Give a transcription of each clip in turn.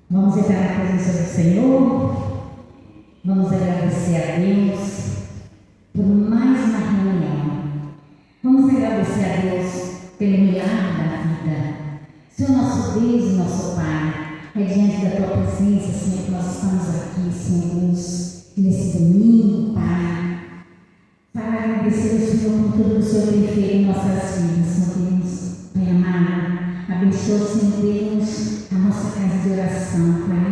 Vamos entrar na presença do Senhor, vamos agradecer a Deus por mais uma reunião. Vamos agradecer a Deus pelo milagre da vida. Senhor nosso Deus e nosso Pai, é diante da Tua presença, Senhor, que nós estamos aqui, Senhor Deus, nesse domingo, Pai, para agradecer ao Senhor por tudo que o Senhor tem feito em nossas vidas, Senhor Deus. Pai amado, abençoa, Senhor Deus, a nossa casa de oração, Pai.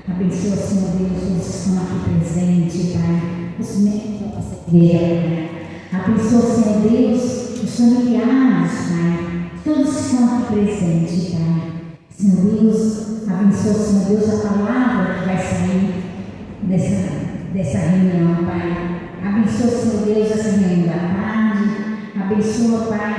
Abençoa, Senhor Deus, os que estão aqui presentes, Pai, os membros da nossa igreja, Pai. Abençoa, Senhor Deus, os familiares, Pai, todos que estão aqui presentes, Pai. Senhor Deus, abençoa, Senhor Deus, a palavra que vai sair dessa reunião, Pai. Abençoa, Senhor Deus, essa reunião da tarde. Abençoa, Pai,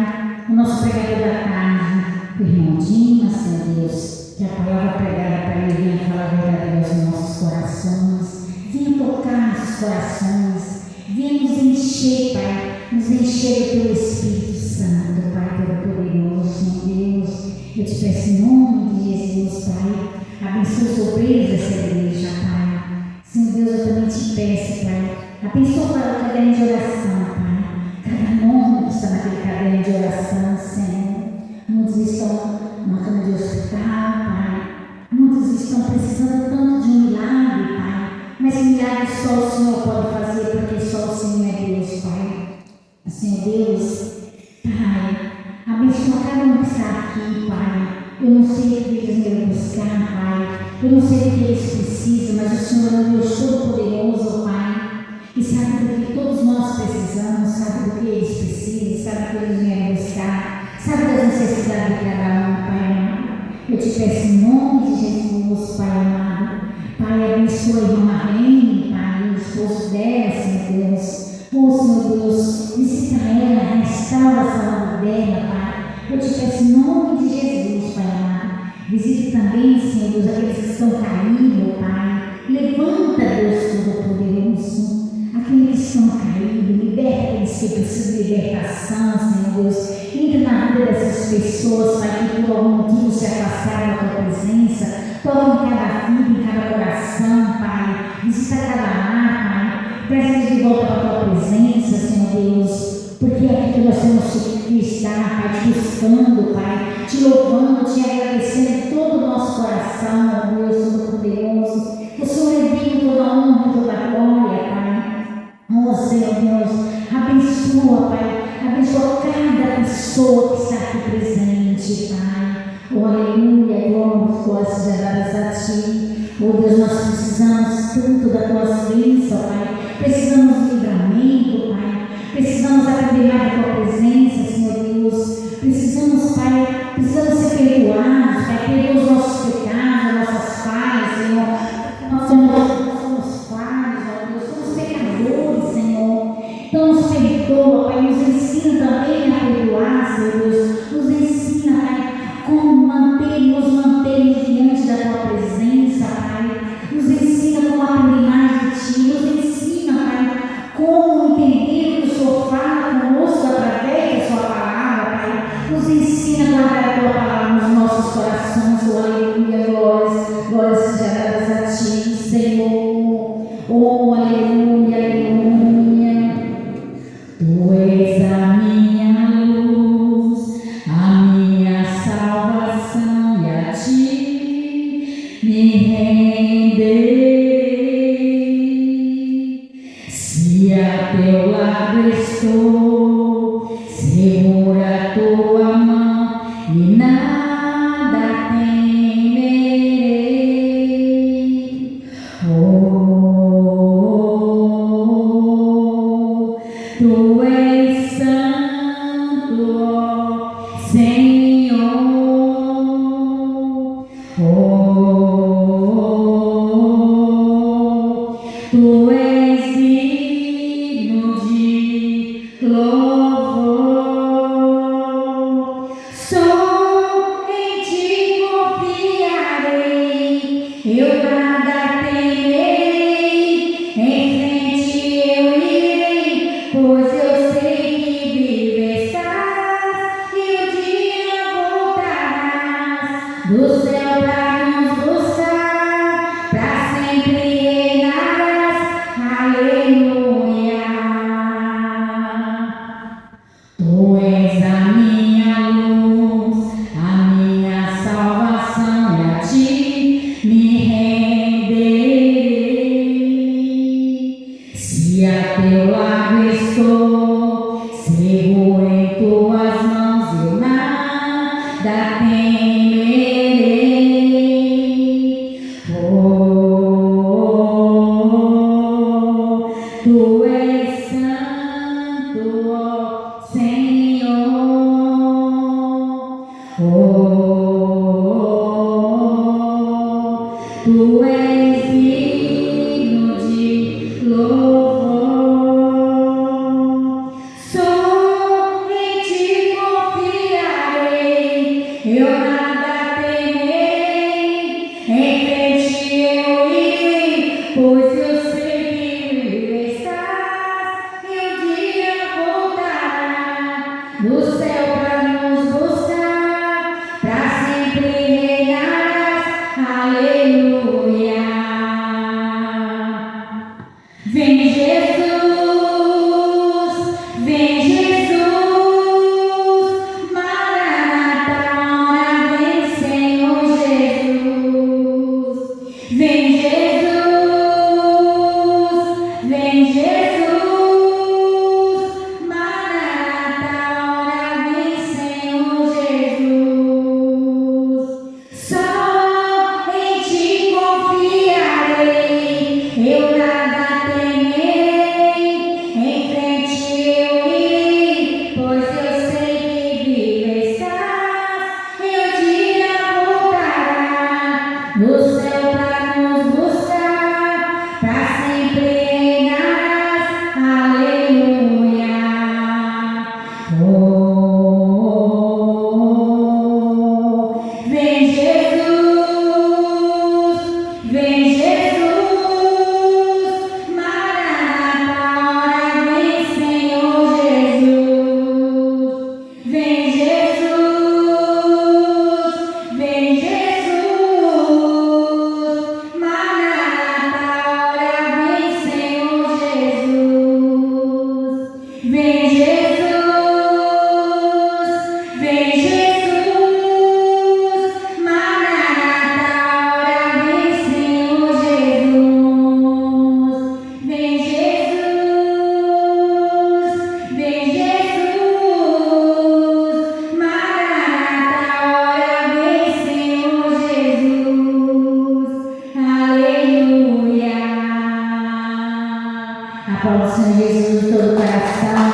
o nosso pregador da tarde, o irmão Dima, Senhor Deus, que a palavra pregada para ele venha falar verdadeira aos nossos corações, venha tocar nossos corações, venha nos encher, Pai, nos encher pelo Espírito Santo, Pai, pelo poderoso, Senhor Deus. Eu te peço em nome de Jesus, Pai, abençoa os obreiros dessa igreja, Pai. Senhor Deus, eu também te peço, Pai, abençoa para o caderno de oração, Pai, cada nome que está naquele caderno de oração, Senhor. Muitos estão na cama de hospital, Pai. Muitos estão precisando tanto de um milagre, Pai. Mas milagre só o Senhor pode fazer, porque só o Senhor é Deus, Pai. Senhor Deus, Pai, abençoa cada um que está aqui, Pai. Eu não sei o que eles vêm buscar, Pai. Eu não sei o que eles precisam, mas o Senhor é o Deus Todo-Poderoso, Pai. E sabe do que todos nós precisamos, sabe do que eles precisam, sabe do que eles vêm buscar. Sabe das necessidades de cada um, Pai amado? Eu te peço em nome de Jesus, Pai amado. Pai, abençoa a irmã Marlene, Pai, o esposo dela, Senhor Deus. Oh, Senhor Deus, visita ela, restaura a saúde dela, Pai. Eu te peço em nome de Jesus, Pai amado. Visite também, Senhor Deus, aqueles que estão caídos, Pai. Levanta, Deus Todo-Poderoso, aqueles que estão caídos, liberta aqueles que precisam de libertação, Senhor Deus. Entra na vida dessas pessoas, Pai, que por algum motivo se afastaram da Tua presença. Toca em cada vida, em cada coração, Pai. Visita cada lar, Pai. Traz eles de volta para a Tua presença, Senhor Deus. Porque é aqui que nós temos que estar, Pai, te buscando, Pai, te louvando, te agradecendo todo o nosso coração, ó Deus Todo-Poderoso. O Senhor é digno toda a honra, toda a glória, Pai. Oh, Senhor Deus, abençoa, Pai. Abençoa cada pessoa que está aqui presente, Pai. Oh, aleluia, glória seja dadas a Ti. Oh, Deus, nós precisamos tanto da Tua bênção, Pai. Precisamos de livramento, Pai. Precisamos aprender mais da Tua presença, Senhor Deus. Precisamos, Pai, precisamos ser perdoados, Pai. Perdoa os nossos pecados, as nossas falhas, Senhor. Nós somos falhos, ó Deus. Somos pecadores, Senhor. Então nos perdoa, Pai. Nos ensina também a perdoar, Senhor Deus. Nos ensina, Pai, como nos mantermos diante da Tua presença, Pai. Nos ensina como aprender mais de Ti. Nos ensina, Pai, como entender que o Senhor fala conosco através da Sua palavra, Pai. Nos ensina a guardar a Tua palavra nos nossos corações. Oh, aleluia, glórias sejam dadas a Ti, Senhor. Oh, aleluia, aleluia. Tu és a minha luz, a minha salvação, e a Ti me renderei. Se a Teu lado estou, segura a Tua mão e nada temerei. Oh, Tu és santo, ó Senhor. Oh, Tu és digno de louvor. Só em Ti confiarei, eu nada temerei. Em frente eu irei, pois eu sei que vive estás e o dia voltarás. Do céu para nos Tu és digno de louvor. Só em ti confiarei, eu nada temerei, em frente eu irei, pois eu sei que vivo estás, e um dia voltará do céu para nos buscar, para sempre reinarás. Aleluia. Vem Jesus, vem Jesus, Maranata, hora vem Senhor Jesus. Vem Jesus, vem Jesus, Maranata, hora vem Senhor Jesus. Só em ti confiarei, eu nada temerei, em frente eu irei, pois eu sei que vivo estás, e um dia voltará do céu para nos buscar, para sempre reinarás. Aleluia. Oh, vem Jesus, vem Jesus, Maranata, hora vem Senhor Jesus. Vem Jesus, vem Jesus, Maranata, hora vem Senhor Jesus. Vem Jesus, vem Jesus, Maranata, hora vem Senhor Jesus. Vem Jesus, vem Jesus, Maranata, hora vem Senhor Jesus. Aleluia. Aplauda o Senhor Jesus de todo o coração,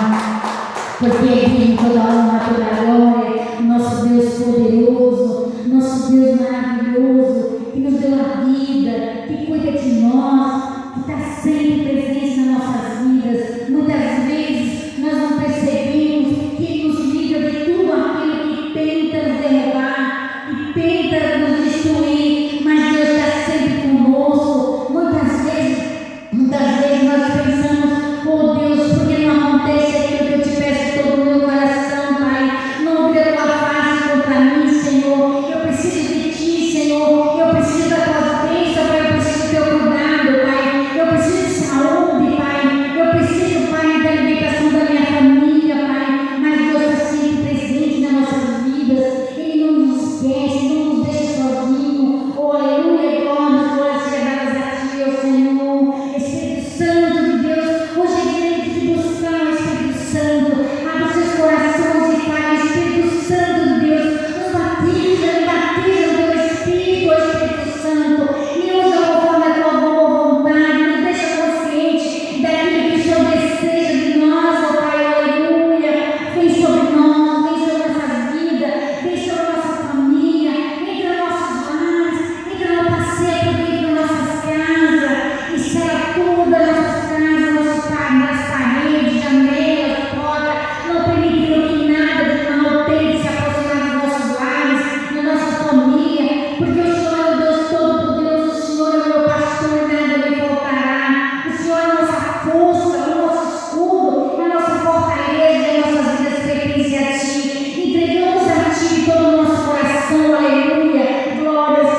porque Ele tem toda a honra, toda a glória, nosso Deus poderoso, nosso Deus maravilhoso, que nos deu a vida, que cuida de nós, que está sempre presente nas nossas vidas. Muitas vezes nós não percebemos que Ele nos livra de tudo aquilo que tenta nos derrubar, que tenta nos destruir, mas Deus está sempre conosco. Muitas vezes nós pensamos, oh Deus, por que não acontece aquilo que eu te peço de todo o meu coração, Pai? Não vira tua face contra mim, Senhor. Eu preciso de ti, Senhor. Eu preciso da tua bênção, Pai. Eu preciso do teu cuidado, Pai. Eu preciso de saúde, Pai. Eu preciso, Pai, da libertação da minha família, Pai. Mas Deus está sempre presente nas nossas vidas. Ele não nos esquece, não nos deixa sozinho. Oh, aleluia, glórias sejam dadas a ti, ó Senhor. Espírito Santo de Deus, hoje é dia de buscar o Espírito Santo. Abre os seus corações e fale, Espírito Santo de Deus, nos batiza no teu Espírito, ó Espírito Santo, e usa conforme a tua boa vontade, nos deixa consciente daquilo que o Senhor deseja de nós, ó Pai, aleluia. Vem sobre nós, vem sobre nossas vidas, vem sobre nossa família, entra nos nossos lares, entra no passeio por dentro das nossas casas, e sela tudo das nossas casas, nossos paredes, janelas, portas, não permitindo que nada de mal tente se aproximar dos nossos lares, da nossa família, porque o Senhor é o Deus Todo-Poderoso, o Senhor é o meu pastor, nada me faltará. O Senhor é a nossa força, o nosso escudo, a nossa fortaleza, e as nossas vidas pertencem a ti. Entregamos a ti todo o nosso coração, aleluia. Glórias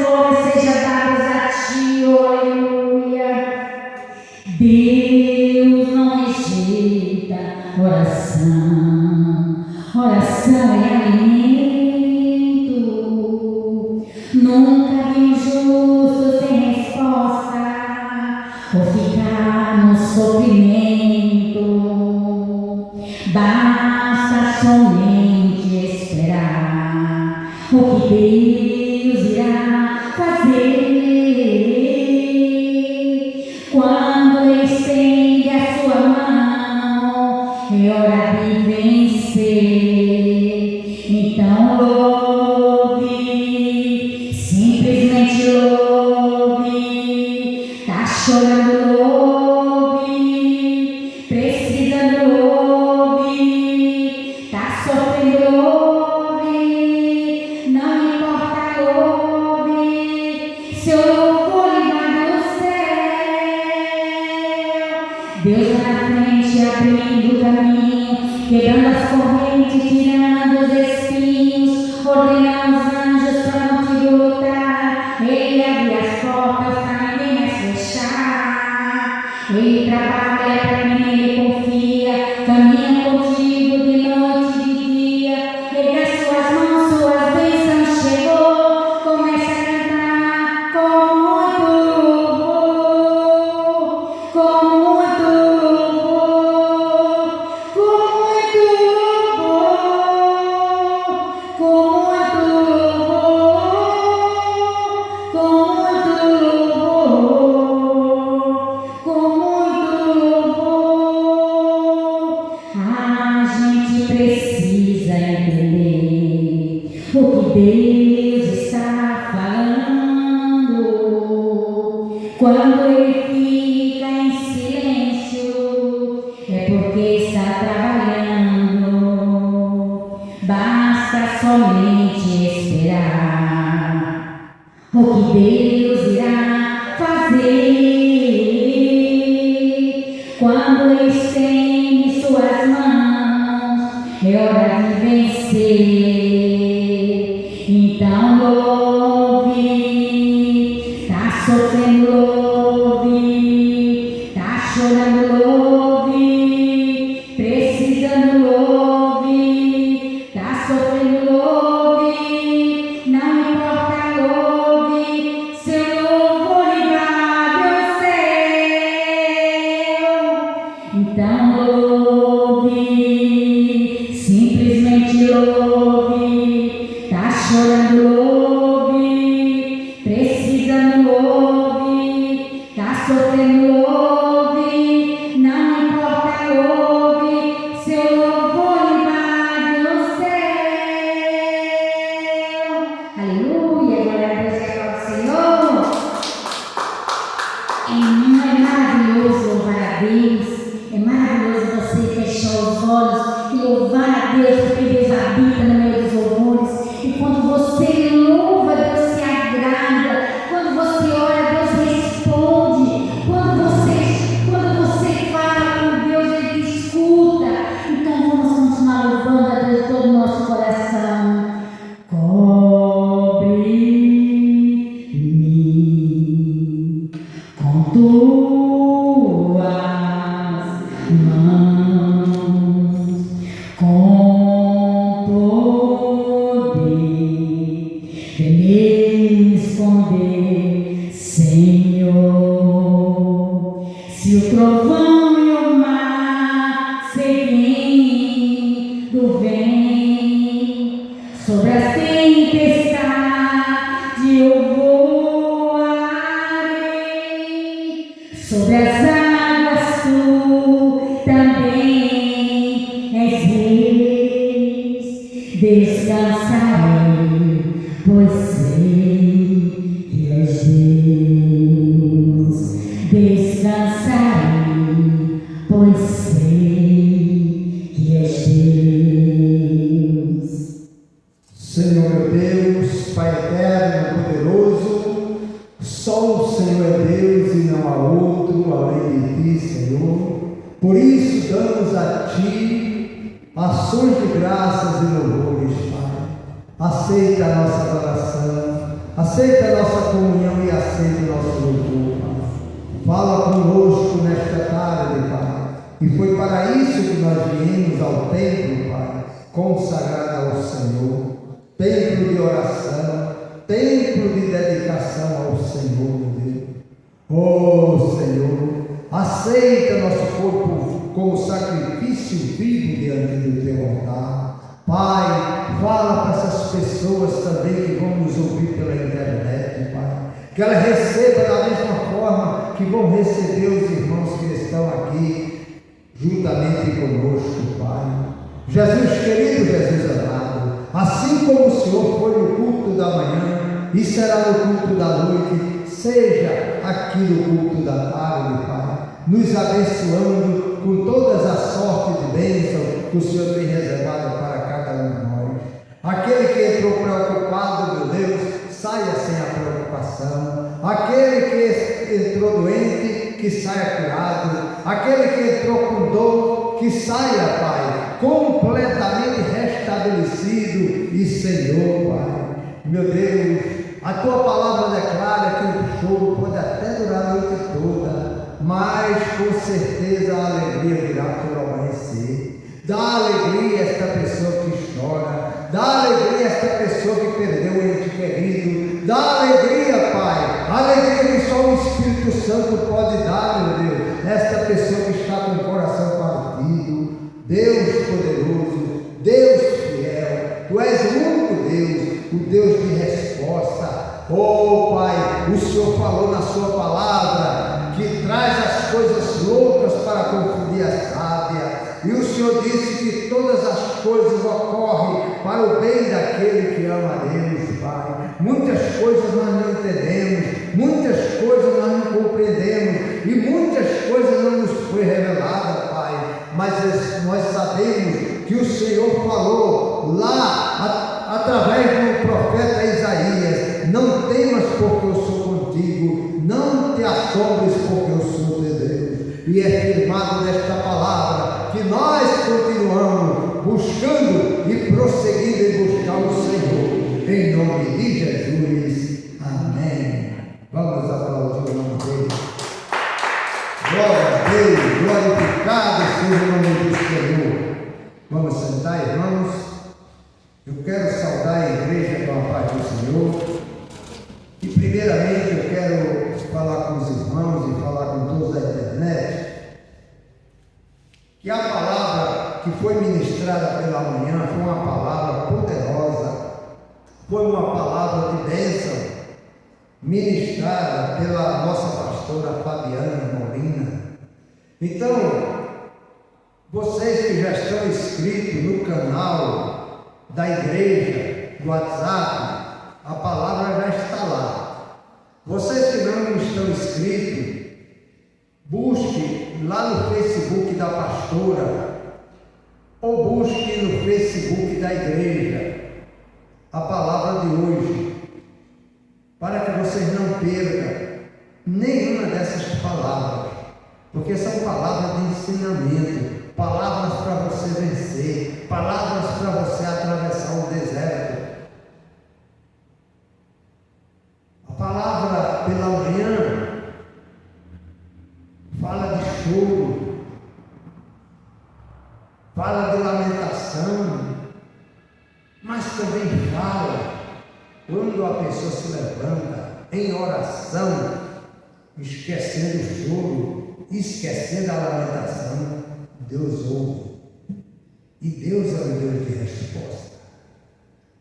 sejam dadas a ti, aleluia. Deus não rejeita oração, oração é alimento. Nunca vi um justo sem resposta, ou ficar no sofrimento. Basta somente esperar o que Deus irá fazer. Quando estende a sua mão, é hora de vencer. Então louve, simplesmente louve. chorando, louve, precisando, louve, tá sofrendo, louve, não importa, louve, seu louvor vai do céu. Deus lá na frente abrindo o caminho, quebrando as correntes, tirando os espinhos, ordenando os anjos para não te lutar. Ele abre as portas para ninguém mais fechar. Ele trabalha para quem ele confia, caminha contigo de noite e de dia. Ergue as suas mãos, suas bênçãos chegou. Comece a cantar com muito louvor, com muito louvor, com muito louvor, com muito louvor, com muito louvor, com muito louvor. A gente precisa entender o que Deus está falando. Quando Ele fica em silêncio, é porque está trabalhando. Basta somente esperar o que Deus irá fazer. Quando estende suas mãos, é hora de vencer. Então louve, tá sofrendo, louve, tá chorando, louve, precisando, louve, tá sofrendo, louve, não importa, louve, seu louvor invade o céu. Então louve, simplesmente louve, tá chorando, louve, precisando, louve, tá sofrendo, louve, não importa, louve, seu louvor invade o céu. Aleluia, glória a Deus, é o Senhor. É maravilhoso louvar a Deus, é maravilhoso você fechar os olhos e louvar a Deus, porque Deus habita no meio dos louvores. E quando você louva, Deus se agrada. Quando você ora, Deus responde. Quando você fala com Deus, Ele te escuta. Então vamos continuar louvando a Deus de todo o nosso coração. Cobre-me com tuas mãos, com poder, vem me esconder, Senhor. Se o trovão e o mar seguindo vem, sobre as tempestades eu voarei, sobre as águas tu também és rei. Descansarei, pois sei que és Deus. Descansarei, pois sei que és Deus. Senhor é Deus, Pai eterno, poderoso, só o Senhor é Deus e não há outro além de Ti, Senhor. Por isso damos a Ti ações de graças e louvores, Pai. Aceita a nossa adoração, aceita a nossa comunhão e aceita o nosso louvor, Pai. Fala conosco nesta tarde, Pai. E foi para isso que nós viemos ao templo, Pai, consagrado ao Senhor. Templo de oração, templo de dedicação ao Senhor, meu Deus. Oh Senhor, aceita nosso corpo como sacrifício vivo diante do Teu altar. Pai, fala para essas pessoas também que vão nos ouvir pela internet, Pai. Que ela receba da mesma forma que vão receber os irmãos que estão aqui juntamente conosco, Pai. Jesus querido, Jesus amado, assim como o Senhor foi no culto da manhã, e será no culto da noite, seja aqui no culto da tarde, Pai, nos abençoando com todas as sortes de bênção que o Senhor tem reservado para cada um de nós. Aquele que entrou preocupado, meu Deus, saia sem a preocupação. Aquele que entrou doente, que saia curado. Aquele que entrou com dor, que saia, Pai, completamente restabelecido e Senhor, Pai. Meu Deus, a Tua palavra declara que o choro pode até durar a noite toda, mas com certeza a alegria virá pelo amanhecer. Dá alegria a esta pessoa que chora, dá alegria a esta pessoa que perdeu um ente querido, dá alegria, Pai, alegria que só o Espírito Santo pode dar, meu Deus, esta pessoa que está com o coração partido. Deus poderoso, Deus fiel, Tu és o único Deus, o Deus de resposta. Oh Pai, o Senhor falou na Sua palavra que traz as coisas loucas para confundir as sábias. E o Senhor disse que todas as coisas ocorrem para o bem daquele que ama a Deus, Pai. Muitas coisas nós não entendemos, muitas coisas nós não compreendemos e muitas coisas não nos foi revelada, Pai. Mas nós sabemos que o Senhor falou lá através do profeta Isaías: não temas porque eu sou contigo, não te assombres porque eu sou teu Deus. E é firmado nesta palavra que nós continuamos buscando e prosseguindo em buscar o Senhor, em nome de Jesus, amém. Vamos aplaudir o nome dele. Glória a Deus, glorificado seja o nome do Senhor. Vamos sentar, irmãos. Eu quero saudar a igreja com a paz do Senhor. E primeiramente eu quero falar com os irmãos e falar com todos da internet que a palavra que foi ministrada pela manhã foi uma palavra poderosa, foi uma palavra de bênção ministrada pela nossa pastora Fabiana Molina. Então, vocês que já estão inscritos no canal da igreja, do WhatsApp, a palavra já está lá. Vocês que não estão inscritos, busque lá no Facebook da pastora ou busque no Facebook da igreja a palavra de hoje, para que vocês não percam nenhuma dessas palavras, porque são palavras de ensinamento, palavras para você vencer, palavras para você atravessar o deserto. A palavra pela manhã fala de choro, fala de lamentação, mas também fala quando a pessoa se levanta em oração, esquecendo o choro, esquecendo a lamentação, Deus ouve. E Deus é o Deus de resposta.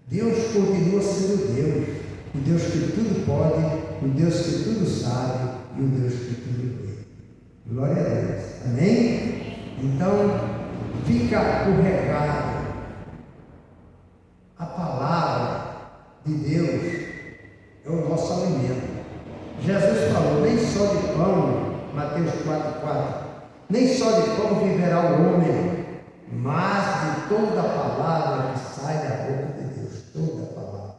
Deus continua sendo Deus, o Deus que tudo pode, o Deus que tudo sabe e o Deus que tudo vê. Glória a Deus. Amém? Então, fica o recado. A palavra de Deus é o nosso alimento. Jesus falou: nem só de pão, Mateus 4,4, nem só de pão viverá o homem, mas de toda a palavra que sai da boca de Deus. Toda a palavra.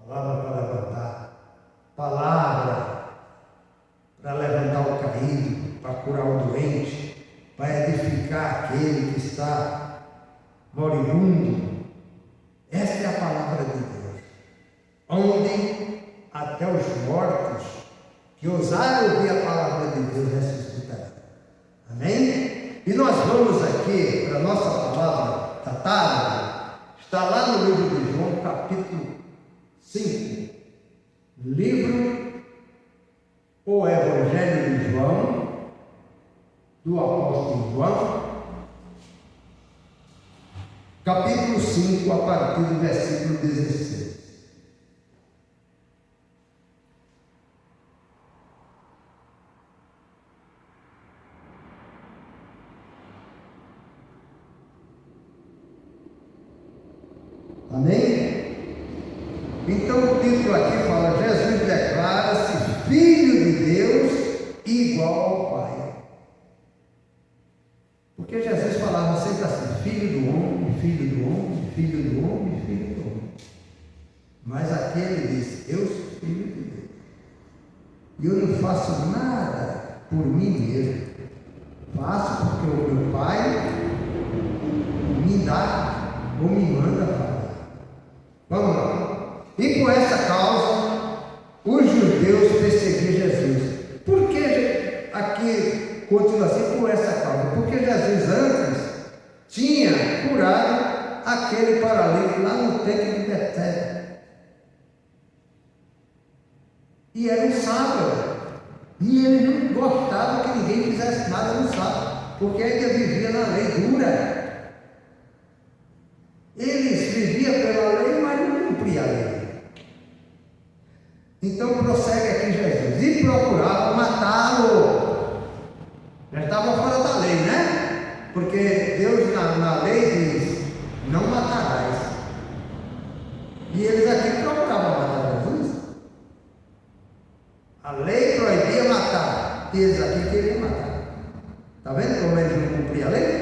Palavra para levantar, palavra para levantar o caído, para curar o doente, para edificar aquele que está moribundo. Esta é a palavra de Deus, onde até os mortos que ousaram ouvir a palavra de Deus ressuscitarão. Amém? E nós vamos aqui para a nossa palavra da tarde, está lá no livro de João, capítulo 5, livro ou Evangelho de João, do apóstolo João, capítulo 5, a partir do versículo 16. Amém? Então o título aqui fala: Jesus declara-se Filho de Deus igual ao Pai. Porque Jesus falava sempre assim: Filho do homem, Filho do homem, Filho do homem, Filho do homem. Mas aqui ele diz: eu sou Filho de Deus. E eu não faço nada por mim mesmo. Faço porque o meu Pai me dá ou me manda fazer. Vamos lá. E por essa causa, os judeus perseguiam Jesus. Por que aqui continua assim? Por essa causa. Porque Jesus antes tinha curado aquele paralítico lá no templo de Betesda. E era um sábado. E ele não gostava que ninguém fizesse nada no sábado, porque ainda vivia na lei dura. Eles viviam pela lei, mas não cumpriam a lei. Então prossegue aqui Jesus: e procurava matá-lo. Já estava fora da lei, né? Porque Deus na lei diz: não matarás. E eles aqui procuravam matar Jesus. A lei proibia matar, e eles aqui queriam matar. Está vendo como eles não cumpriam a lei?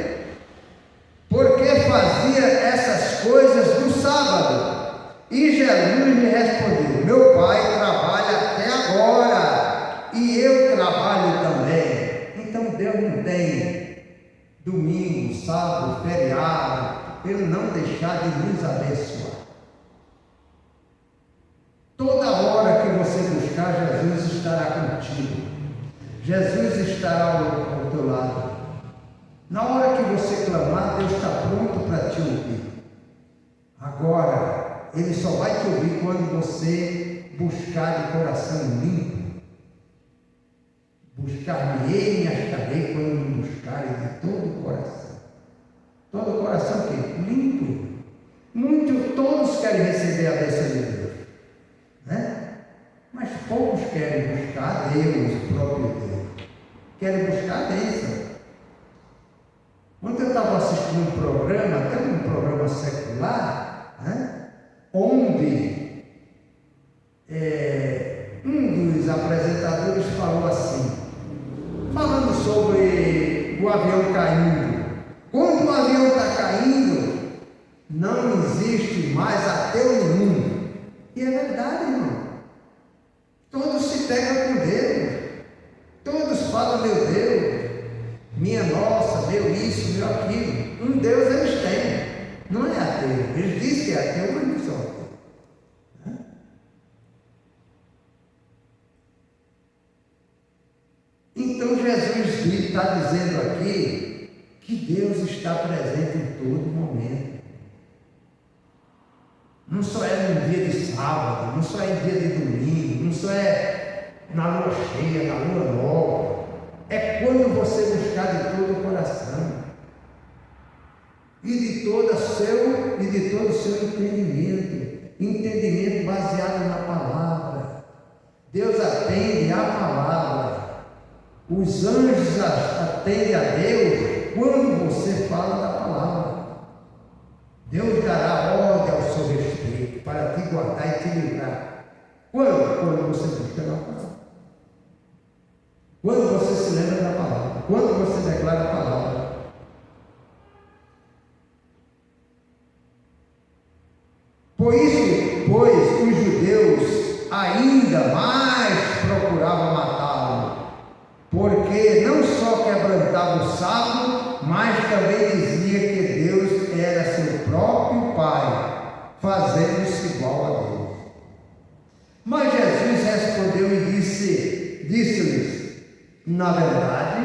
Porque fazia essas coisas no sábado. E Jesus lhe respondeu: meu Pai trabalha até agora, e eu trabalho também. Então Deus não tem domingo, sábado, feriado, Ele não deixar de nos abençoar. Toda hora que você buscar, Jesus estará contigo. Jesus estará ao teu lado. Na hora que você clamar, Deus está pronto para te ouvir. Agora, Ele só vai te ouvir quando você buscar de coração limpo. Buscar-me-ei e me acharei quando me buscarem de todo o coração. Todo o coração o quê? Limpo. Todos querem receber a bênção de Deus, né? Mas poucos querem buscar Deus, o próprio Deus. Querem buscar a bênção. Ontem eu estava assistindo um programa, até um programa secular, né? Onde um dos apresentadores falou assim, falando sobre o avião caindo. Quando o avião está caindo, não existe mais ateu nenhum. E é verdade, irmão. Todos se pegam com Deus. Todos falam: meu Deus, minha nossa, meu isso, meu aquilo. Um Deus eles têm. Não é ateu. Eles dizem que é ateu, mas não são ateus. Então Jesus está dizendo aqui que Deus está presente em todo momento. Não só é no dia de sábado, não só é em dia de domingo, não só é na lua cheia, na lua nova. É quando você buscar de todo o coração e de todo o seu entendimento baseado na palavra. Deus atende à palavra. Os anjos atendem a Deus quando você fala da palavra. Deus dará ordem ao seu respeito para te guardar e te livrar. Quando você busca na palavra. Quando você se lembra da palavra. Quando você declara a palavra. Pois os judeus ainda mais procuravam matá-lo, porque não só quebrantava o sábado, mas também dizia que Deus era seu próprio Pai, fazendo-se igual a Deus. Mas Jesus respondeu e disse-lhes: na verdade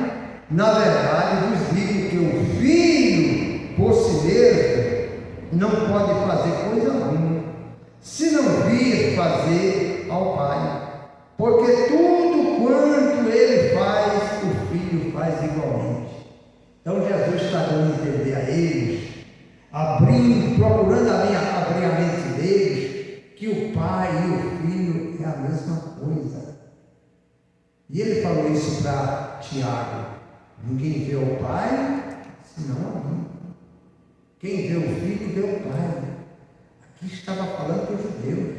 vos digo que o Filho, por si mesmo, não pode fazer coisa alguma, se não vir fazer ao Pai, porque tudo quanto Ele faz, o Filho faz igualmente. Então Jesus está dando a entender a eles, procurando abrir a mente deles, que o Pai e o Filho é a mesma coisa. E ele falou isso para Tiago: ninguém vê o Pai, senão a mim. Quem vê o Filho, vê o Pai. Aqui estava falando para os judeus.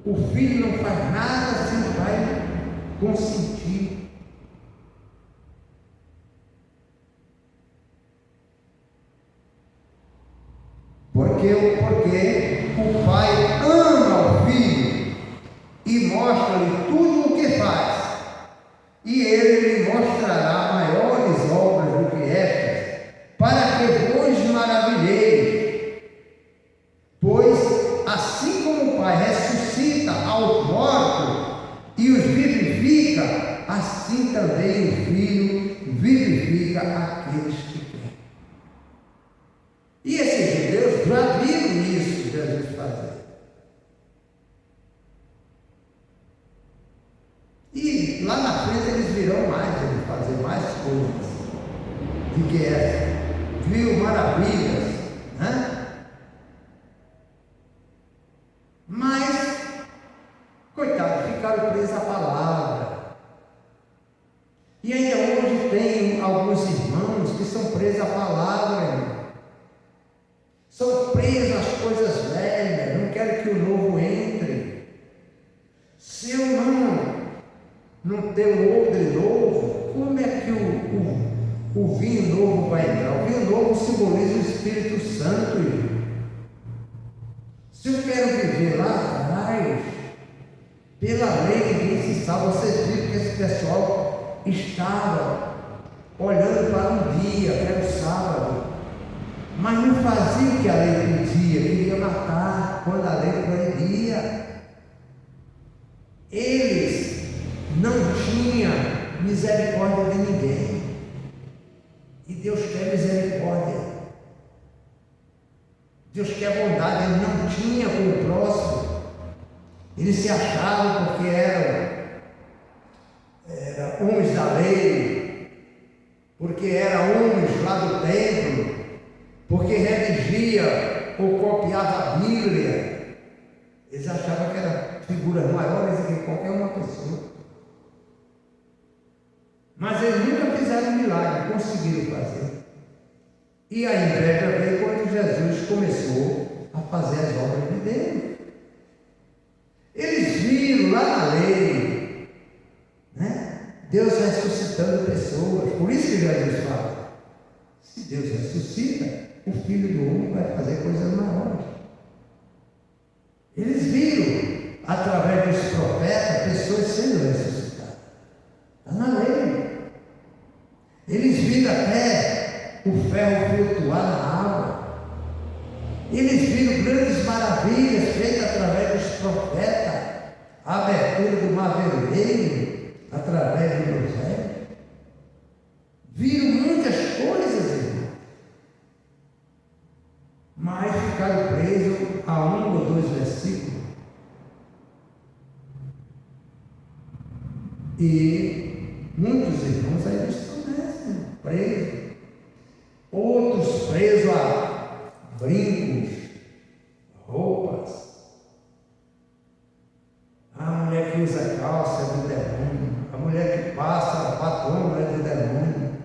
o filho não faz nada sem o pai consentir. Porque o pai ama o filho e mostra-lhe tudo o que faz, e ele lhe mostrará maiores obras do que estas, para que vos maravilheis. Pois assim como o Pai ressuscita aos mortos e os vivifica, assim também o Filho vivifica aqueles que querem. E esses judeus já viram isso Jesus fazer. E lá na frente eles virão mais, ele fazer mais coisas do que essa. Viu maravilhas, né? Mas, coitados, ficaram presos à palavra. E ainda hoje tem alguns irmãos que são presos à palavra, irmão. São presos às coisas velhas, não querem que o novo entre. Se eu não ter um odre novo, como é que o vinho novo vai entrar? O vinho novo simboliza o Espírito Santo, irmão. Se eu quero viver lá atrás, pela lei ninguém se salva. Vocês viram que esse pessoal estava olhando para um dia, que era o sábado, mas não fazia o que a lei pedia, queria matar quando a lei proibia. Eles não tinham misericórdia de ninguém, e Deus quer misericórdia. Deus quer bondade. Ele não tinha com o próximo. Eles se achavam porque eram homens da lei, porque eram homens lá do templo, porque redigia ou copiava a Bíblia. Eles achavam que eram figuras maiores do que qualquer uma pessoa. Mas eles nunca fizeram milagre, conseguiram fazer. E a inveja veio quando Jesus começou a fazer as obras de Deus. Eles viram lá na lei, né? Deus ressuscitando pessoas. Por isso que Jesus fala: se Deus ressuscita, o Filho do Homem vai fazer coisas maiores. Eles viram, através dos profetas, pessoas sendo ressuscitadas. Está na lei. Eles viram até o ferro flutuar na água. Eles viram grandes maravilhas feitas através dos profetas, a abertura do mar vermelho através de Moisés. Viram muitas coisas, irmão, mas ficaram presos a um ou dois versículos. E muitos irmãos ainda estão nessa, presos. Outros presos a brincos, roupas. A mulher que usa calça é do demônio. A mulher que passa batom é do demônio.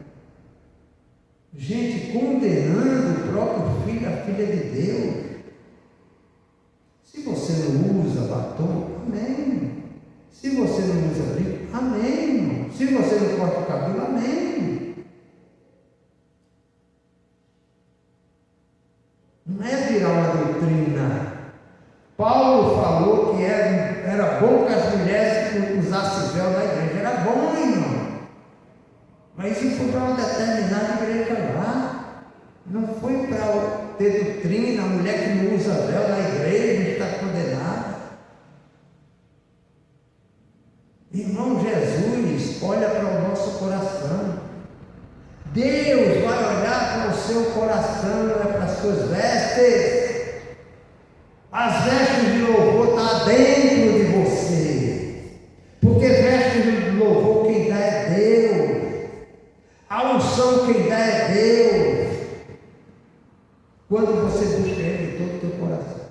Gente condenando o próprio filho, a filha de Deus. Se você não usa batom, amém. Se você não usa brinco, amém. Se você não corta o cabelo, amém. Não é virar uma doutrina. Paulo falou que era bom que as mulheres usassem véu na igreja. Era bom, irmão. Mas isso foi para uma determinada igreja lá. Não foi para ter doutrina. A mulher que não usa véu na igreja está condenada. Irmão, Jesus olha para o nosso coração. Deus vai olhar para o seu coração, não é para as suas vestes. As vestes de louvor estão dentro de você. Porque vestes de louvor quem dá é Deus. A unção quem dá é Deus. Quando você busca Ele de todo o teu coração.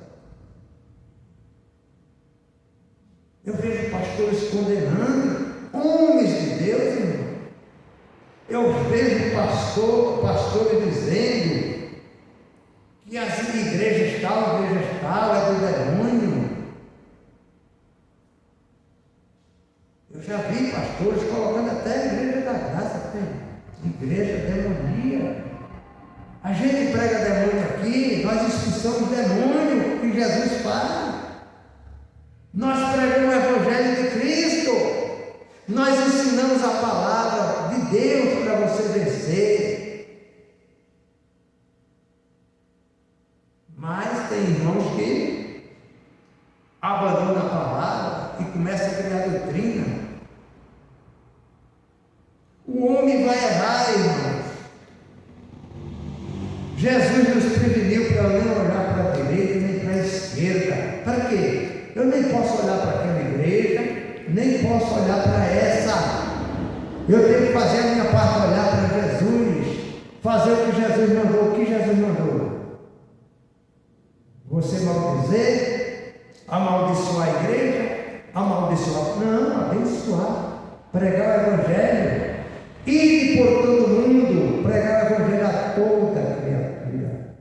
Eu vejo pastores condenando homens de Deus, irmão. Eu vejo pastores dizendo que as igrejas tal, é do demônio. Eu já vi pastores colocando até a igreja da graça, igreja demonia. A gente prega demônio aqui, nós expulsamos demônio que Jesus faz. Nós pregamos o Evangelho de Cristo. Nós ensinamos a palavra de Deus para você vencer. Mas tem irmãos que abandonam a palavra e começam a criar doutrina. O homem vai errar, irmãos. Jesus nos preveniu para nem olhar para a direita nem para a esquerda. Para quê? Eu nem posso olhar para aquela igreja, nem posso olhar para essa. Eu tenho que fazer a minha parte, olhar para Jesus, fazer o que Jesus mandou. O que Jesus mandou? Você maldizer, amaldiçoar a igreja, amaldiçoar. Não, abençoar, pregar o Evangelho. Ir por todo mundo, pregar o Evangelho a toda criatura.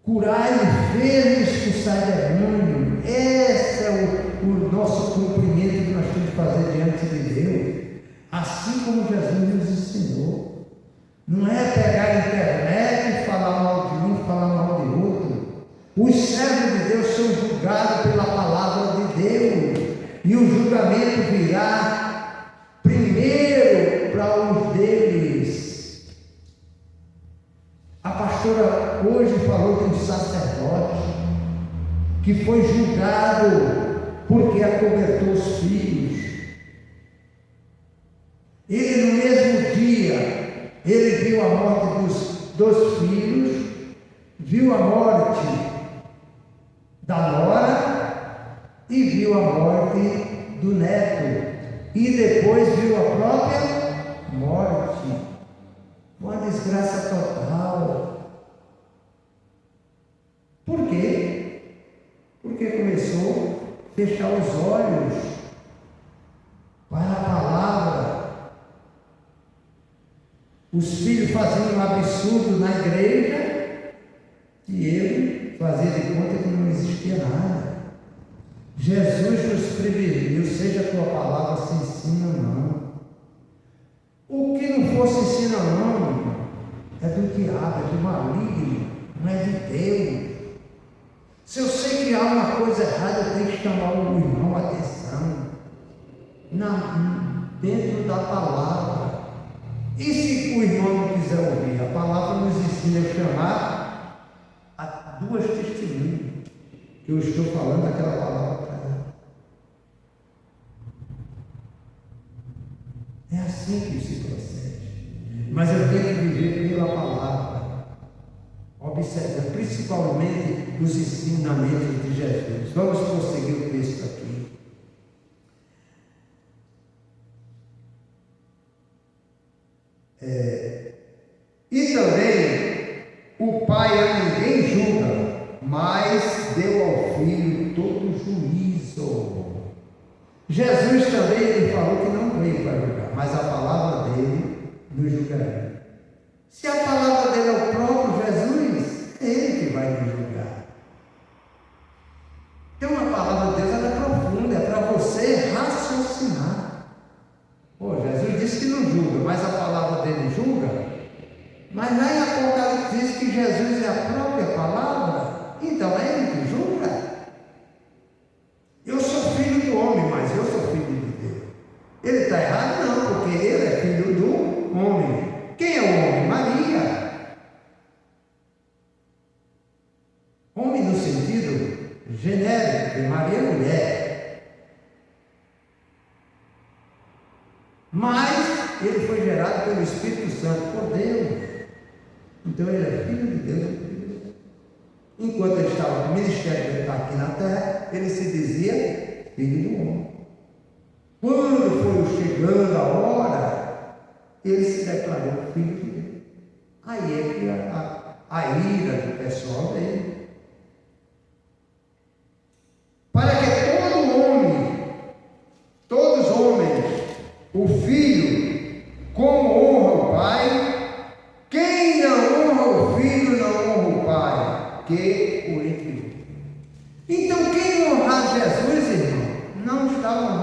Curar enfermos, expulsar demônio. Esse é o nosso cumprimento que nós temos que fazer diante de Deus. Assim como Jesus nos ensinou. Não é pegar a internet e falar mal de um, falar mal de outro. Os servos de Deus são julgados pela palavra de Deus. E o julgamento virá primeiro para os deles. A pastora hoje falou de um sacerdote que foi julgado porque acobertou os filhos. Ele no mesmo dia, ele viu a morte dos filhos, viu a morte da nora e viu a morte do neto. E depois viu a própria morte. Uma desgraça total. Por quê? Porque começou a fechar os olhos para a palavra. Os filhos faziam um absurdo na igreja e ele fazia de conta que não existia nada. Jesus nos preveniu, seja a tua palavra se ensina ou não. O que não fosse ensina ou não, é do diabo, é do maligno, não é de Deus. Se eu sei que há uma coisa errada, eu tenho que chamar o irmão a atenção. Dentro da palavra. E se o irmão não quiser ouvir? A palavra nos ensina a chamar a duas testemunhas. Eu estou falando daquela palavra para ela. É assim que se procede. Mas eu tenho que viver pela palavra, observando principalmente os ensinamentos de Jesus. Vamos prosseguir o texto aqui. E também o Pai a ninguém julga, mas deu ao Filho todo o juízo. Jesus também ele falou que não veio para julgar, mas a palavra dele nos julgaria. Se a palavra dele é o próprio Jesus, é ele que vai nos julgar. Então a palavra de Deus ela é profunda, é para você raciocinar. Pô, Jesus disse que não julga, mas a palavra dele julga. Mas lá em Apocalipse diz que Jesus é a própria palavra, então é ele que julga. Eu sou filho do homem, mas eu sou filho de Deus. Ele está errado? Não, porque ele é filho do homem. Quem é o homem? Maria. Homem no sentido genérico, porque Maria é mulher. Mas ele foi gerado pelo Espírito Santo, por Deus. Então ele é filho de Deus. Enquanto ele estava no ministério aqui na terra, ele se dizia filho do homem. Quando foi chegando a hora, ele se declarou filho de Deus. Aí é que a ira do pessoal veio. Para que todo homem, todos os homens, o filho, como honra o pai, quem não honra o filho não honra o pai, que o enviou. Então quem honrar Jesus, irmão, não está honrando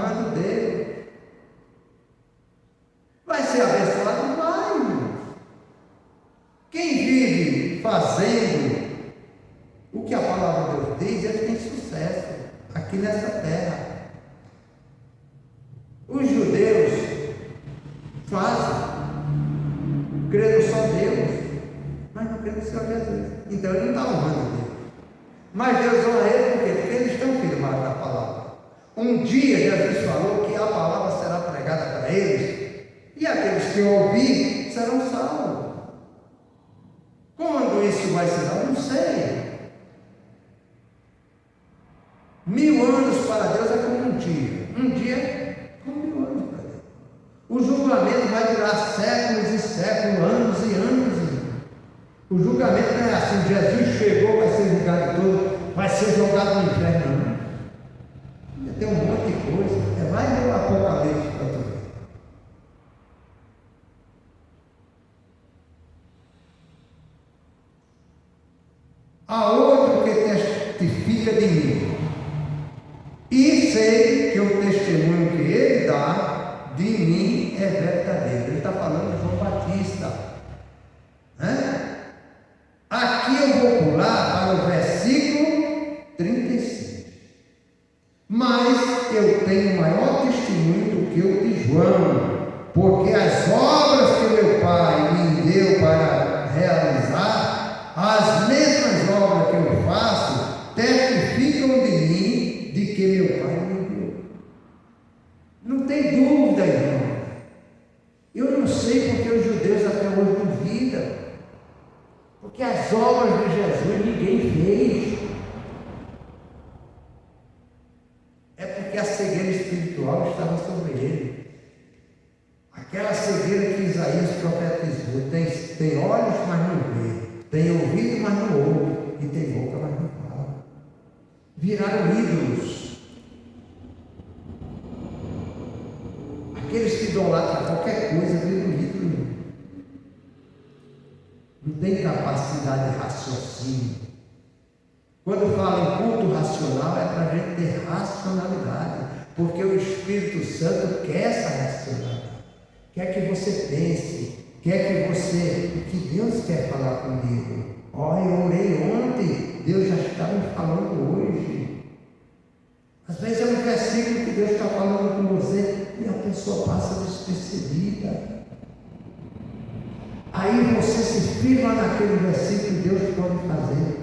fazem. Crê no só Deus, mas não crê no Senhor Jesus. Então ele não está honrando Deus. Mas Deus honra ele por quê? Porque eles estão firmados na palavra. Um dia Jesus falou que a palavra será pregada para eles, e aqueles que ouvir serão salvos. Quando isso vai ser? Eu não sei. 1000 anos para Deus é como um dia. Um dia é como 1000 anos para Deus. O julgamento vai durar séculos e séculos, anos e anos. O julgamento não é assim, Jesus chegou, vai ser julgado todo, vai ser jogado no inferno, não. Ainda tem um monte de coisa. Vai ler o Apocalipse para tu ver. Há outro que testifica de mim, e sei que o testemunho que ele dá de mim é verdadeiro. Ele está falando de João Batista, né? Aqui eu vou pular para o versículo 35. Mas eu tenho maior testemunho do que o de João, porque as obras que meu Pai me deu para realizar, as mesmas obras que eu faço, testificam de mim, de que meu Pai me deu. Não tem dúvida, irmão. Eu não sei porque os judeus até hoje duvidam. Porque as obras de Jesus ninguém fez. É porque a cegueira espiritual estava sobre ele. Aquela cegueira que Isaías profetizou. Tem olhos, mas não vê. Tem ouvido, mas não ouve. E tem boca, mas não fala. Viraram ídolos. Aqueles que idolatram qualquer coisa viram ídolo. Não tem capacidade de raciocínio. Quando fala em culto racional, é para a gente ter racionalidade, porque o Espírito Santo quer essa racionalidade, quer que você pense, quer que você, o que Deus quer falar comigo. Olha, eu orei ontem, Deus já está me falando hoje. Às vezes é um versículo que Deus está falando com você e a pessoa passa despercebida. Aí você se firma naquele versículo que Deus pode fazer.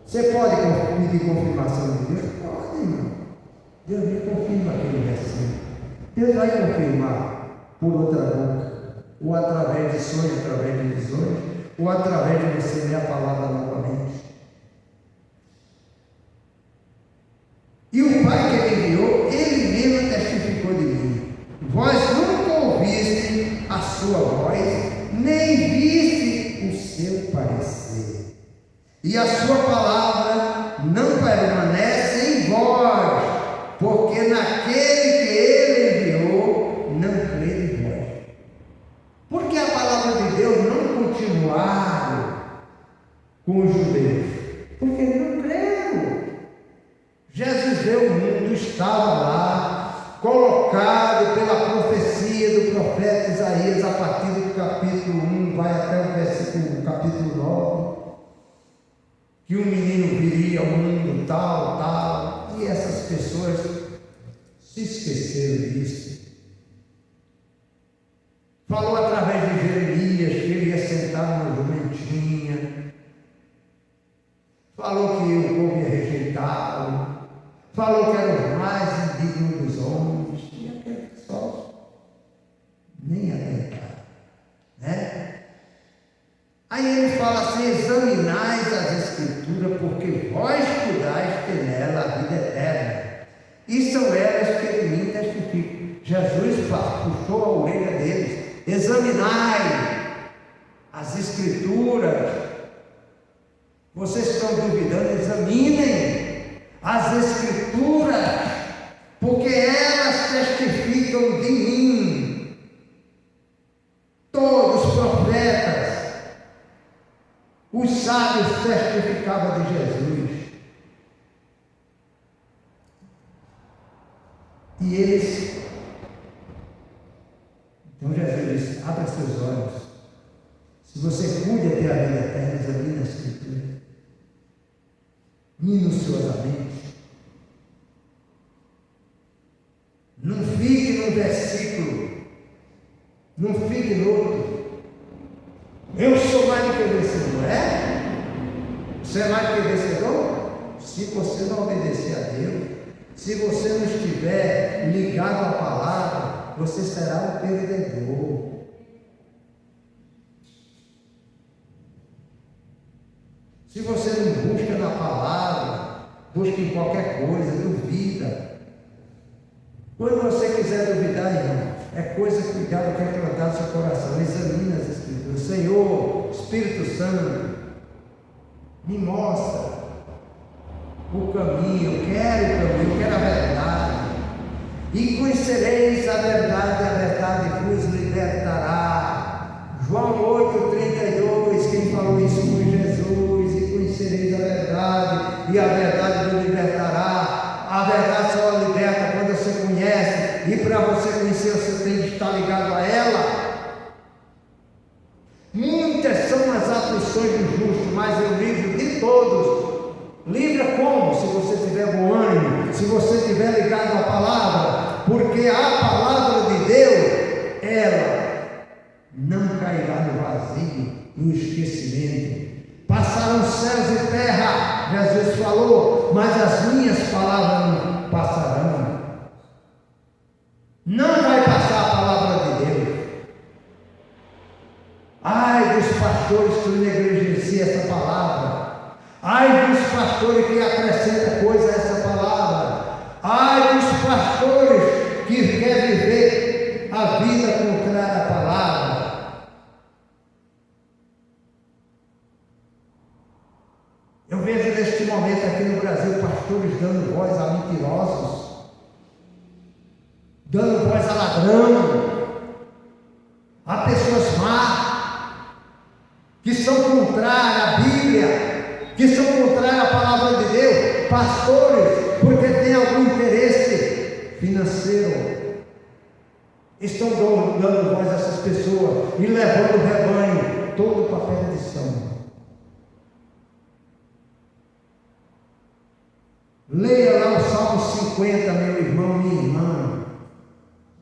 Você pode pedir confirmação de Deus? Pode, irmão. Deus me confirma aquele versículo. Deus vai confirmar por outra boca, ou através de sonhos, através de visões, ou através de você ler a palavra novamente. E o Pai que me enviou, Ele mesmo testificou de mim. Vós nunca ouviste a sua voz, nem viste o seu parecer. E a sua palavra não permanece em vós, porque naquele que Ele enviou, não crê em vós. Por que a palavra de Deus não continuaram com os judeus? Porque eles não creram. Jesus veio ao mundo, estava lá, colocado pela profecia do profeta Isaías, a partir do capítulo 1, vai até o versículo, capítulo 9, que um menino viria ao mundo, tal, e essas pessoas se esqueceram disso. Falou através de Jeremias que ele ia sentar numa jumentinha, falou que o povo ia rejeitá-lo, falou que era o mais indigno dos homens, e aquele pessoal nem atentaram, né? Aí ele fala assim: examinais as Escrituras, porque vós cuidais ter nela a vida eterna, e são elas que de mim testificam. Jesus puxou a orelha deles: examinai as Escrituras. Vocês estão duvidando? Examinem as Escrituras, porque elas testificam de mim. Todos os profetas, os sábios testificavam de Jesus. E eles, então Jesus disse: abra seus olhos. Se você cuida ter a vida eterna, examine a Escritura minuciosamente. Não fique no versículo Não fique louco. Eu sou mais do que vencedor. É? Você é mais do que vencedor? Se você não obedecer a Deus, se você não estiver ligado à palavra, você será um perdedor. Se você não busca na palavra, busca em qualquer coisa, duvida. Quando você quiser duvidar, irmão, é coisa que o diabo quer plantar no seu coração. Examina as Escrituras. Senhor, Espírito Santo, me mostra o caminho. Eu quero o caminho, eu quero a verdade. E conhecereis a verdade vos libertará. João 8,32, quem falou isso foi Jesus. E conhecereis a verdade, e a verdade vos libertará. A verdade só liberta quando você conhece, e para você conhecer você tem que estar ligado a ela. Muitas são as aflições do justo, mas eu livro de todos. Livra como? Se você tiver bom ânimo, se você estiver ligado à palavra, porque a palavra de Deus, ela não cairá no vazio, no esquecimento. Passarão céus e terra, Jesus falou, mas as minhas palavras não passarão. Não vai passar a palavra de Deus. Ai dos pastores que negligenciam essa palavra. Ai dos pastores que acrescentam coisa a essa palavra. Ai dos pastores que querem viver a vida contrária à palavra. Eu vejo neste momento aqui no Brasil pastores dando voz a mentirosos, dando voz a ladrão, a pessoas más, que são contrárias à Bíblia, que são contrárias à palavra de Deus, pastores, porque tem algum interesse financeiro, estão dando voz a essas pessoas e levando o rebanho todo para a perdição. Leia lá o Salmo 50, meu irmão, minha irmã.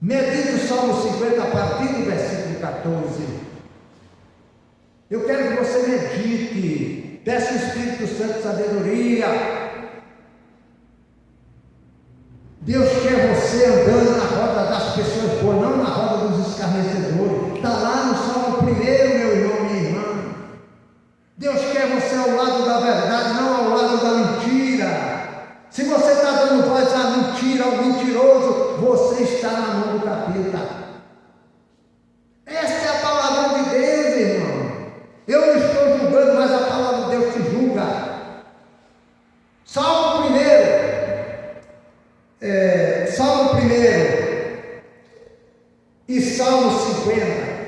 Medite o Salmo 50 a partir do versículo 14. Eu quero que você medite. Peça o Espírito Santo sabedoria. Deus quer você andando na roda das pessoas boas, não na roda dos escarnecedores. Está lá no Salmo 1, meu irmão, minha irmã. Deus quer você ao lado da verdade, não ao lado da mentira. Se você está dando voz à mentira, ao mentiroso, você está na mão do capeta. Esta é a palavra de Deus, irmão. Eu não estou julgando, mas a palavra de Deus te julga. Salmo 1, Salmo 1 e Salmo 50.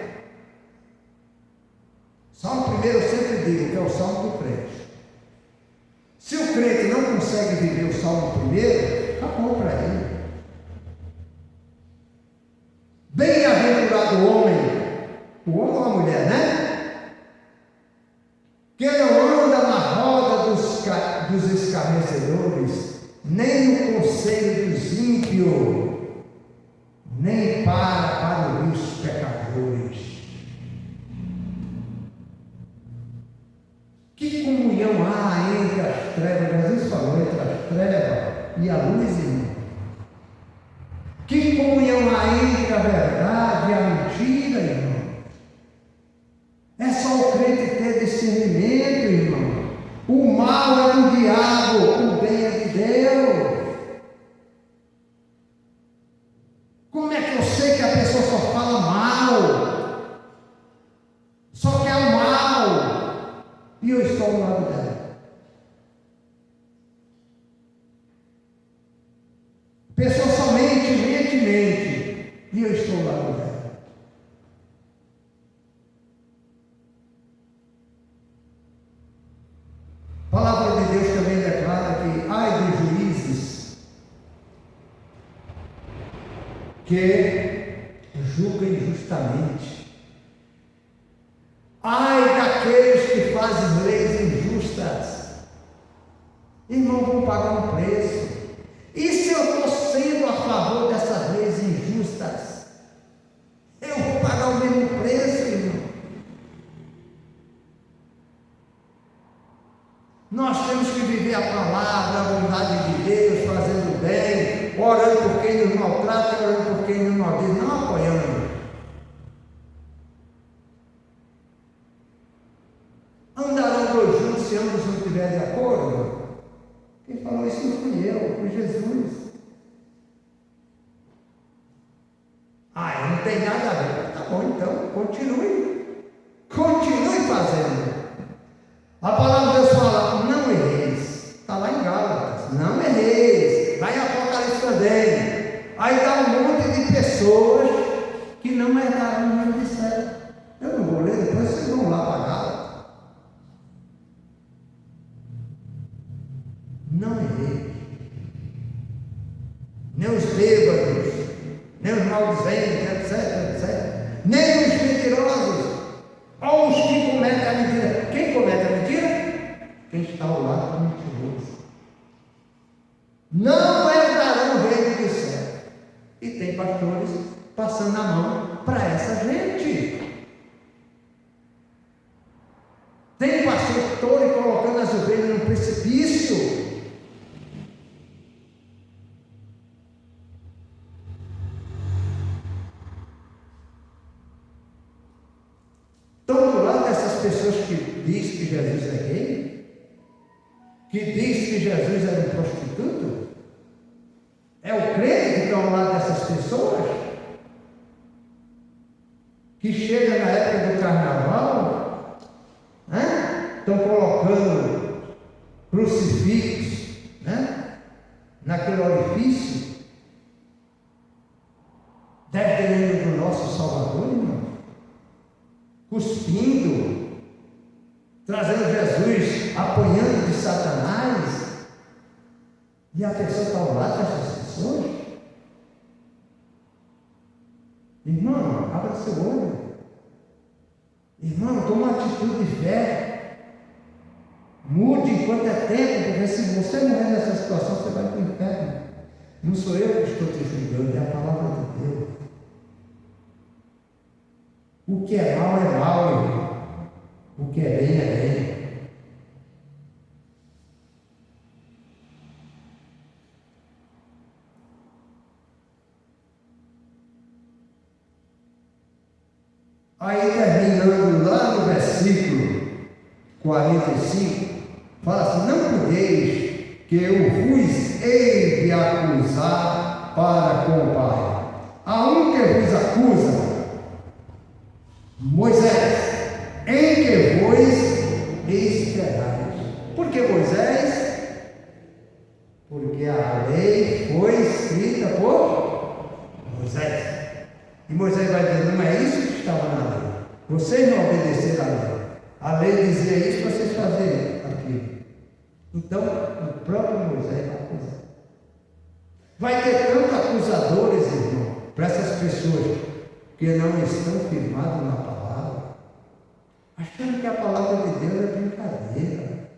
Salmo 1 eu sempre digo que é o Salmo do crente. Se o crente não consegue viver o Salmo 1, acabou para ele. Bem-aventurado o homem ou a mulher, né? Que não anda na roda dos escarnecedores, nem no conselho dos ímpios, nem para ouvir os pecadores. Que comunhão há entre as trevas? Jesus falou entre as trevas e a luz, irmão. Que comunhão há entre a verdade e a mentira, irmão? É só o crente ter discernimento, irmão. O mal é do diabo, o bem é de Deus. Como é que eu sei que a pessoa só fala mal? Só quer o mal. E eu estou ao lado dela. Pessoa somente, mente, e eu estou ao lado dela. A palavra de Deus também declara que ai dos juízes que julgam injustamente. Ai daqueles que fazem leis injustas. Irmão, vão pagar um preço. E se eu estou sendo a favor dessas leis injustas? Eu vou pagar o temos que viver a palavra, a bondade de Deus, fazendo bem, orando por quem nos maltrata, orando por quem nos maldiz, não apoiando. Andarão dois juntos se ambos não estiverem de acordo? Quem falou isso não fui eu, foi Jesus. Eu não tem nada a ver. Tá bom, então, continue. Continue fazendo. A palavra de Deus fala, não erreis. Está lá em Gálatas, não erreis. Lá em Apocalipse também. Aí dá um monte de pessoas que não herdaram o reino do céu. Eu não vou ler, depois vocês vão lá para Gálatas. Não errei. Nem os bêbados, nem os maldizentes, etc. Nem os mentirosos, ou os que cometem a mentira. Quem comete a mentira? Quem está ao lado do mentiroso. Não herdarão o reino do céu. E tem pastores passando a mão para essa gente. Tem pastor colocando as ovelhas no precipício. Estão do lado dessas pessoas que dizem que Jesus é gay? Que diz que Jesus era um prostituto? É o crente que está ao lado dessas pessoas? Que chega na época do carnaval, estão colocando crucifixos, naquele orifício, dependendo do nosso Salvador, irmão, cuspindo, trazendo Jesus, apanhando de Satanás, e a pessoa está ao lado dessas pessoas. Irmão, abra seu olho. Irmão, toma uma atitude de fé. Mude enquanto é tempo, porque se você morrer nessa situação, você vai para o inferno. Não sou eu que estou te julgando, é a palavra de Deus. O que é mal, irmão. O que é bem, é bem. Aí terminando lá no versículo 45, fala assim: não podeis que eu vos hei de acusar para com o Pai. Há um que vos acusa, Moisés, em que vos esperais. Por que Moisés? Porque a lei foi escrita por Moisés. E Moisés vai dizer: não é isso que estava na lei. Vocês não obedeceram à lei. A lei dizia isso para vocês fazerem aquilo. Então, o próprio Moisés vai acusar. Vai ter tantos acusadores, irmão, para essas pessoas que não estão firmadas na palavra, achando que a palavra de Deus é brincadeira.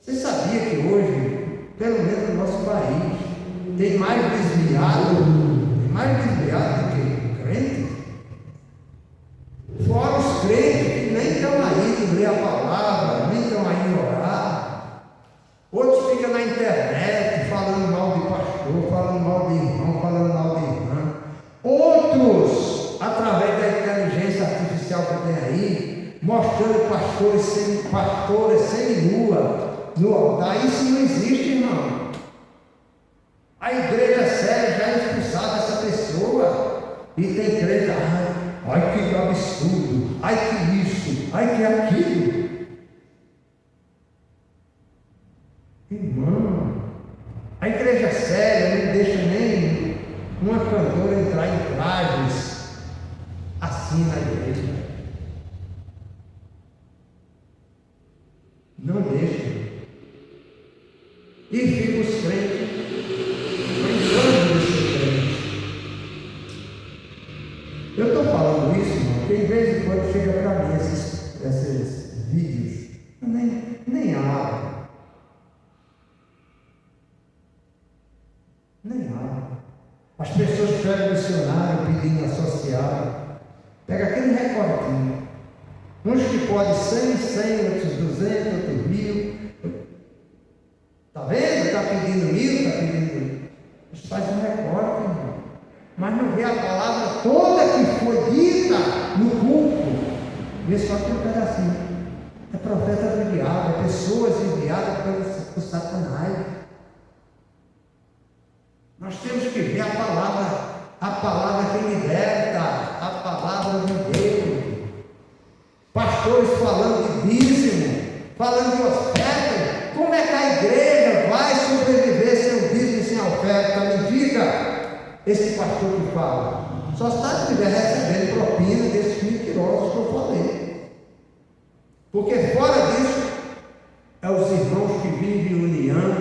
Você sabia que hoje, pelo menos no nosso país, tem mais desviado do que crentes? Fora os crentes que nem estão aí de ler a palavra, nem estão aí de orar. Outros ficam na internet falando mal de pastor, falando mal de irmão, falando mal de irmã. Outros, através da inteligência artificial que tem aí, mostrando pastores semi-nua no altar. Isso não existe, irmão. A igreja séria já é expulsada essa pessoa. E tem crente, ai que absurdo, ai que isso, ai que aquilo. Irmão, a igreja séria não deixa nem uma cantora entrar em trajes assim na igreja. Não deixa. E fica os crentes brincando de ser crente. Eu estou falando isso, irmão, porque de vez em quando chega para mim esses vídeos. Eu nem abro. Nem abro. As pessoas pegam o dicionário pedindo associado. Pega aquele recortinho. Uns que podem 100, outros 200, outros 1000. vê só aquele pedacinho. É profeta do diabo, é pessoas enviadas por Satanás. Nós temos que ver a palavra que liberta, a palavra de Deus. Pastores falando de dízimo, falando de oferta. Como é que a igreja vai sobreviver sem o dízimo e sem a oferta? Me diga, esse pastor que fala. Só se estiver recebendo propina desses mentirosos que eu falei. Porque fora disso, é os irmãos que vivem em união,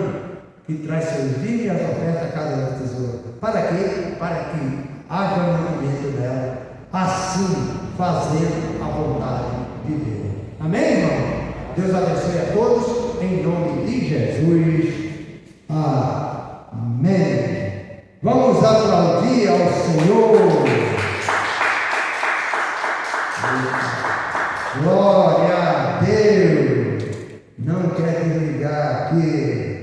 que traz seus dízimos e as ofertas a cada tesouro. Para quê? Para que haja o movimento dela, assim fazendo a vontade de Deus. Amém, irmão? Deus abençoe a todos, em nome de Jesus. Amém. Vamos aplaudir ao Senhor. Glória a Deus. Não quer desligar aqui.